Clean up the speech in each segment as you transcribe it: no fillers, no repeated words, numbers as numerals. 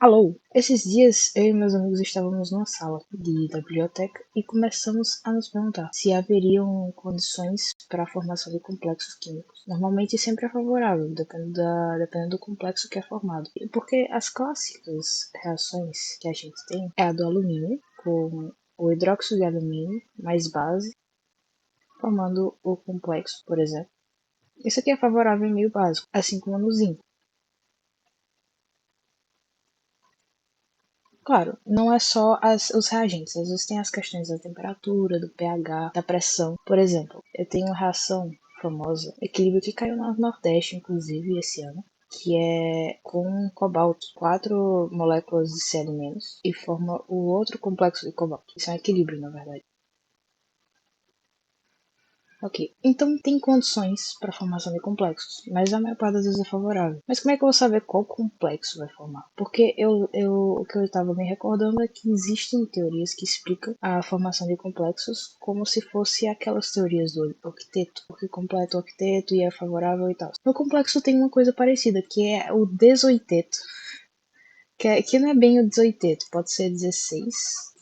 Alô! Esses dias eu e meus amigos estávamos numa sala da biblioteca e começamos a nos perguntar se haveriam condições para a formação de complexos químicos. Normalmente sempre é favorável, dependendo do complexo que é formado. Porque as clássicas reações que a gente tem é a do alumínio, com o hidróxido de alumínio mais base, formando o complexo, por exemplo. Isso aqui é favorável em meio básico, assim como no zinco. Claro, não é só os reagentes, às vezes tem as questões da temperatura, do pH, da pressão. Por exemplo, eu tenho uma reação famosa, equilíbrio que caiu no Nordeste, inclusive, esse ano, que é com cobalto, 4 moléculas de Cl- e forma o outro complexo de cobalto. Isso é um equilíbrio, na verdade. Ok, então tem condições para a formação de complexos, mas a maior parte das vezes é favorável. Mas como é que eu vou saber qual complexo vai formar? Porque o que eu estava me recordando é que existem teorias que explicam a formação de complexos como se fosse aquelas teorias do octeto, porque completa o octeto e é favorável e tal. No complexo tem uma coisa parecida, que é o desoiteto, que não é bem o 18, pode ser 16,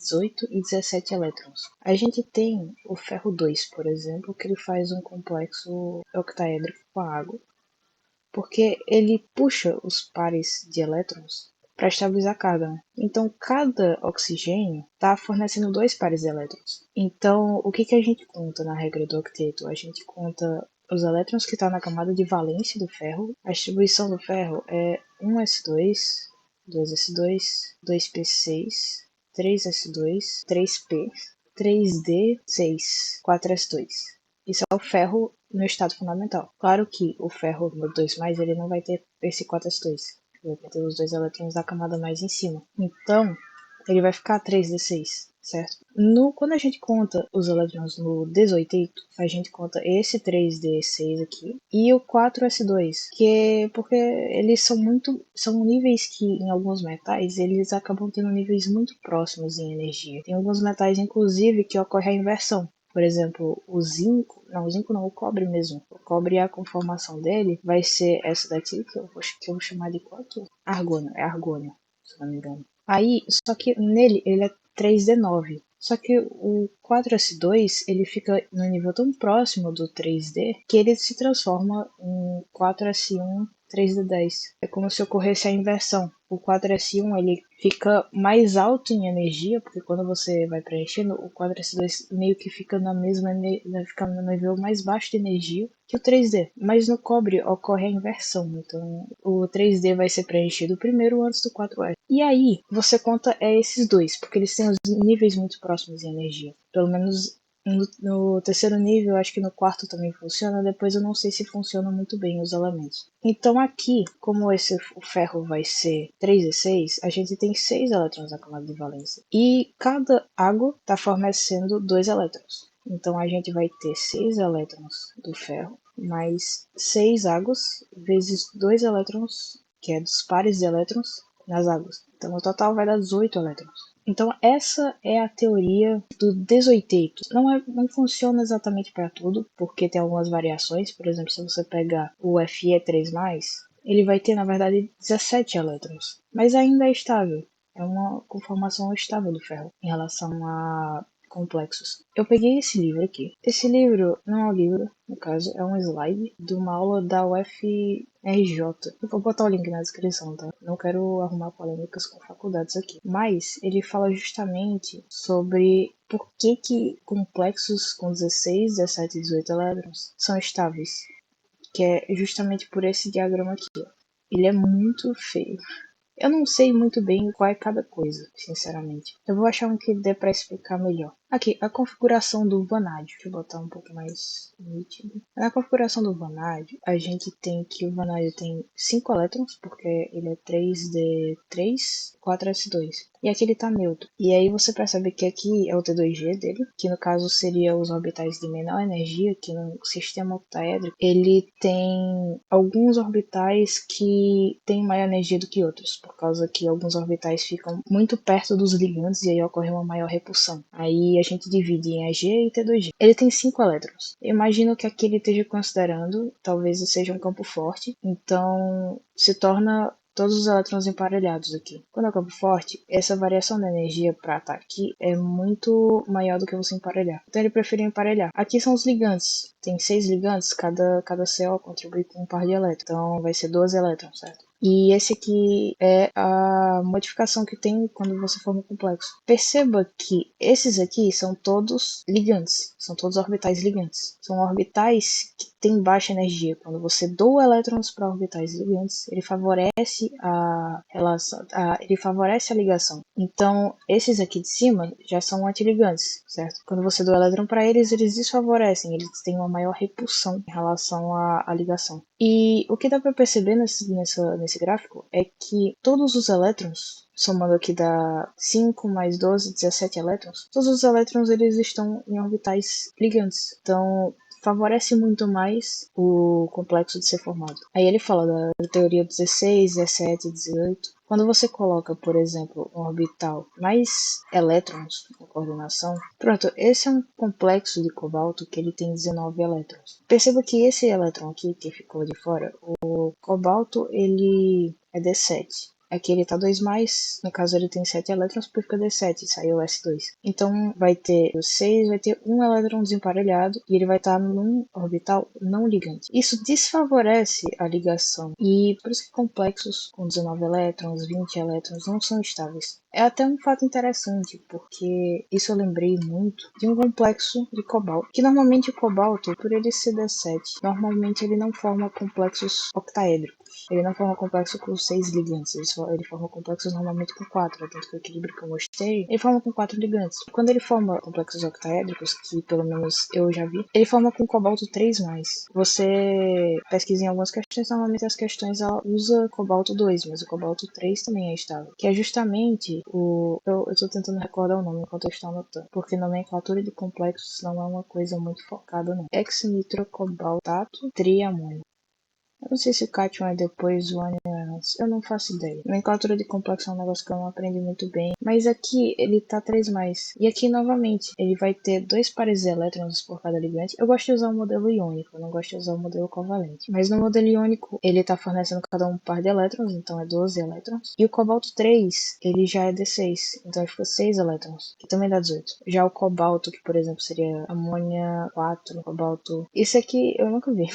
18 e 17 elétrons. A gente tem o ferro 2, por exemplo, que ele faz um complexo octaédrico com a água, porque ele puxa os pares de elétrons para estabilizar a carga. Né? Então, cada oxigênio está fornecendo 2 pares de elétrons. Então, o que a gente conta na regra do octeto? A gente conta os elétrons que estão na camada de valência do ferro. A distribuição do ferro é 1s2, 2s2, 2p6, 3s2, 3p, 3d6, 4s2. Isso é o ferro no estado fundamental. Claro que o ferro no 2+, ele não vai ter esse 4s2. Ele vai ter os 2 elétrons da camada mais em cima. Então, ele vai ficar 3d6, certo? Quando a gente conta os elétrons no desoiteto, a gente conta esse 3d6 aqui e o 4s2, porque eles são níveis que em alguns metais eles acabam tendo níveis muito próximos em energia. Tem alguns metais inclusive que ocorre a inversão. Por exemplo, o zinco não, o cobre mesmo. O cobre, a conformação dele vai ser essa daqui, que eu vou chamar de quanto? Argônio, é argônio, se não me engano. Aí, só que nele ele é 3D9. Só que o 4S2 ele fica no nível tão próximo do 3D que ele se transforma em 4S1 3D10. É como se ocorresse a inversão. O 4S1 ele fica mais alto em energia, porque quando você vai preenchendo, o 4S2 meio que fica fica no nível mais baixo de energia que o 3D. Mas no cobre ocorre a inversão, então o 3D vai ser preenchido primeiro antes do 4S. E aí, você conta esses dois, porque eles têm os níveis muito próximos em energia. Pelo menos no terceiro nível, acho que no quarto também funciona, depois eu não sei se funciona muito bem os elementos. Então aqui, como o ferro vai ser 3 e 6, a gente tem 6 elétrons na camada de valência. E cada água está fornecendo 2 elétrons. Então a gente vai ter 6 elétrons do ferro, mais 6 águas, vezes 2 elétrons, que é dos pares de elétrons, nas águas. Então no total vai dar 18 elétrons. Então essa é a teoria do desoiteto. Não funciona exatamente para tudo, porque tem algumas variações. Por exemplo, se você pegar o Fe3+, ele vai ter na verdade 17 elétrons, mas ainda é estável. É uma conformação estável do ferro em relação a complexos. Eu peguei esse livro aqui. Esse livro não é um livro, no caso, é um slide de uma aula da UFRJ. Eu vou botar o link na descrição, tá? Não quero arrumar polêmicas com faculdades aqui. Mas ele fala justamente sobre por que complexos com 16, 17 e 18 elétrons são estáveis. Que é justamente por esse diagrama aqui, ó. Ele é muito feio. Eu não sei muito bem qual é cada coisa, sinceramente. Eu vou achar um que dê pra explicar melhor. Aqui, a configuração do vanádio. Deixa eu botar um pouco mais nítido. Na configuração do vanádio, a gente tem que o vanádio tem 5 elétrons, porque ele é 3D3, 4S2. E aqui ele tá neutro. E aí você percebe que aqui é o T2G dele, que no caso seria os orbitais de menor energia, que no sistema octaédrico ele tem alguns orbitais que têm maior energia do que outros, por causa que alguns orbitais ficam muito perto dos ligandes e aí ocorre uma maior repulsão. Aí a gente divide em EG e T2G. Ele tem 5 elétrons. Eu imagino que aqui ele esteja considerando, talvez seja um campo forte, então se torna todos os elétrons emparelhados aqui. Quando é um campo forte, essa variação da energia para estar aqui é muito maior do que você emparelhar. Então ele prefere emparelhar. Aqui são os ligantes. Tem 6 ligantes, cada CO contribui com um par de elétrons. Então vai ser 12 elétrons, certo? E esse aqui é a modificação que tem quando você forma um complexo. Perceba que esses aqui são todos ligantes, são todos orbitais ligantes. São orbitais que têm baixa energia. Quando você doa elétrons para orbitais ligantes, ele favorece a relação, ele favorece a ligação. Então, esses aqui de cima já são antiligantes, certo? Quando você doa elétron para eles, eles desfavorecem, eles têm uma maior repulsão em relação à ligação. E o que dá para perceber nesse gráfico é que todos os elétrons, somando aqui dá 5 mais 12, 17 elétrons, todos os elétrons eles estão em orbitais ligantes. Então, favorece muito mais o complexo de ser formado. Aí ele fala da teoria 16, 17, 18. Quando você coloca, por exemplo, um orbital mais elétrons na coordenação, pronto, esse é um complexo de cobalto que ele tem 19 elétrons. Perceba que esse elétron aqui que ficou de fora, o cobalto, ele é D7. Aqui ele tá 2 mais, no caso ele tem 7 elétrons, porque fica D7, saiu S2. Então vai ter o 6, vai ter um elétron desemparelhado e ele vai estar num orbital não ligante. Isso desfavorece a ligação e por isso que complexos com 19 elétrons, 20 elétrons não são estáveis. É até um fato interessante, porque isso eu lembrei muito de um complexo de cobalto, que normalmente o cobalto, por ele ser D7, normalmente ele não forma complexos octaédricos. Ele não forma complexo com 6 ligantes, ele forma complexos normalmente com 4, tanto que o equilíbrio que eu mostrei, ele forma com 4 ligantes. Quando ele forma complexos octaédricos, que pelo menos eu já vi, ele forma com cobalto 3+. Você pesquisa em algumas questões, normalmente as questões ela usa cobalto 2, mas o cobalto 3 também é estável, que é justamente eu tô tentando recordar o nome enquanto eu estou anotando, porque nomenclatura de complexos não é uma coisa muito focada não. Hexanitrocobaltato triamônio. Eu não sei se o cátion é depois, o ânion é antes. Eu não faço ideia. Nomenclatura de complexo é um negócio que eu não aprendi muito bem. Mas aqui ele tá 3+. E aqui novamente ele vai ter 2 pares de elétrons por cada ligante. Eu gosto de usar o modelo iônico, eu não gosto de usar o modelo covalente. Mas no modelo iônico ele tá fornecendo cada um par de elétrons, então é 12 elétrons. E o cobalto 3, ele já é D6, então fica 6 elétrons, que também dá 18. Já o cobalto, que por exemplo seria amônia 4, cobalto... Isso aqui eu nunca vi.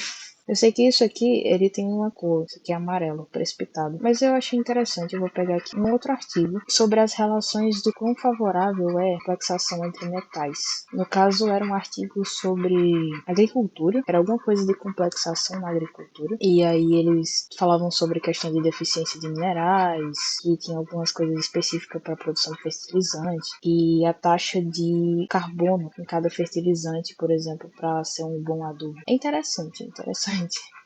Eu sei que isso aqui, ele tem uma cor, isso aqui é amarelo, precipitado. Mas eu achei interessante, eu vou pegar aqui um outro artigo sobre as relações do quão favorável é a complexação entre metais. No caso, era um artigo sobre agricultura, era alguma coisa de complexação na agricultura. E aí eles falavam sobre questão de deficiência de minerais, que tinha algumas coisas específicas para a produção de fertilizante, e a taxa de carbono em cada fertilizante, por exemplo, para ser um bom adubo. É interessante, interessante.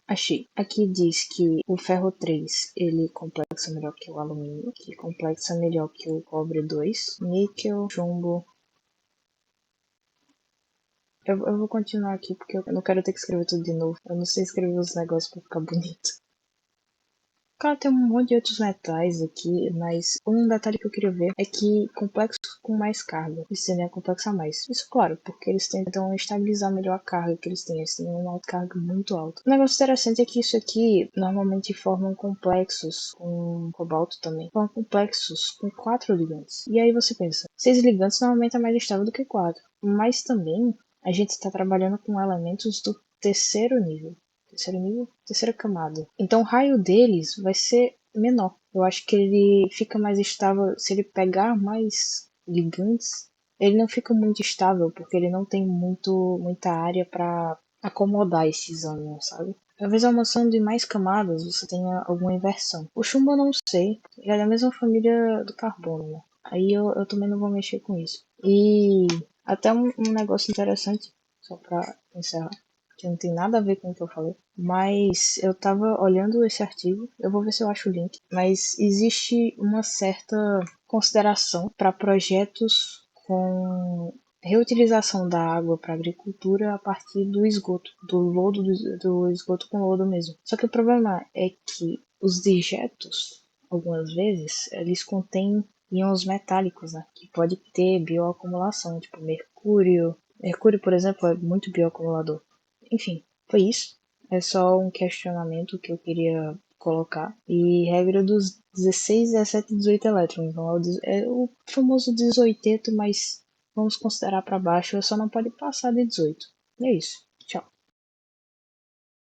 Achei. Aqui diz que o ferro 3 ele complexa melhor que o alumínio, que complexa melhor que o cobre 2, níquel, chumbo. Eu vou continuar aqui porque eu não quero ter que escrever tudo de novo. Eu não sei escrever os negócios pra ficar bonito. Claro, tem um monte de outros metais aqui, mas um detalhe que eu queria ver é que complexos com mais carga, eles tendem a complexar mais. Isso, claro, porque eles tentam estabilizar melhor a carga que eles têm uma carga muito alta. Um negócio interessante é que isso aqui normalmente formam complexos com cobalto também. Formam complexos com 4 ligantes. E aí você pensa, 6 ligantes normalmente é mais estável do que 4. Mas também a gente está trabalhando com elementos do terceiro nível. Terceiro nível? Terceira camada. Então o raio deles vai ser menor. Eu acho que ele fica mais estável se ele pegar mais ligantes. Ele não fica muito estável porque ele não tem muita área para acomodar esses ânions, sabe? Talvez almoçando de mais camadas você tenha alguma inversão. O chumbo eu não sei, ele é da mesma família do carbono, né? Aí eu também não vou mexer com isso. E até um negócio interessante, só para encerrar que não tem nada a ver com o que eu falei, mas eu tava olhando esse artigo, eu vou ver se eu acho o link, mas existe uma certa consideração para projetos com reutilização da água para agricultura a partir do esgoto, do lodo, do esgoto com lodo mesmo. Só que o problema é que os dejetos, algumas vezes, eles contêm íons metálicos, né, que pode ter bioacumulação, tipo mercúrio. Mercúrio, por exemplo, é muito bioacumulador. Enfim, foi isso. É só um questionamento que eu queria colocar. E regra dos 16, 17 e 18 elétrons. Então é o famoso 18, mas vamos considerar para baixo, só não pode passar de 18. E é isso.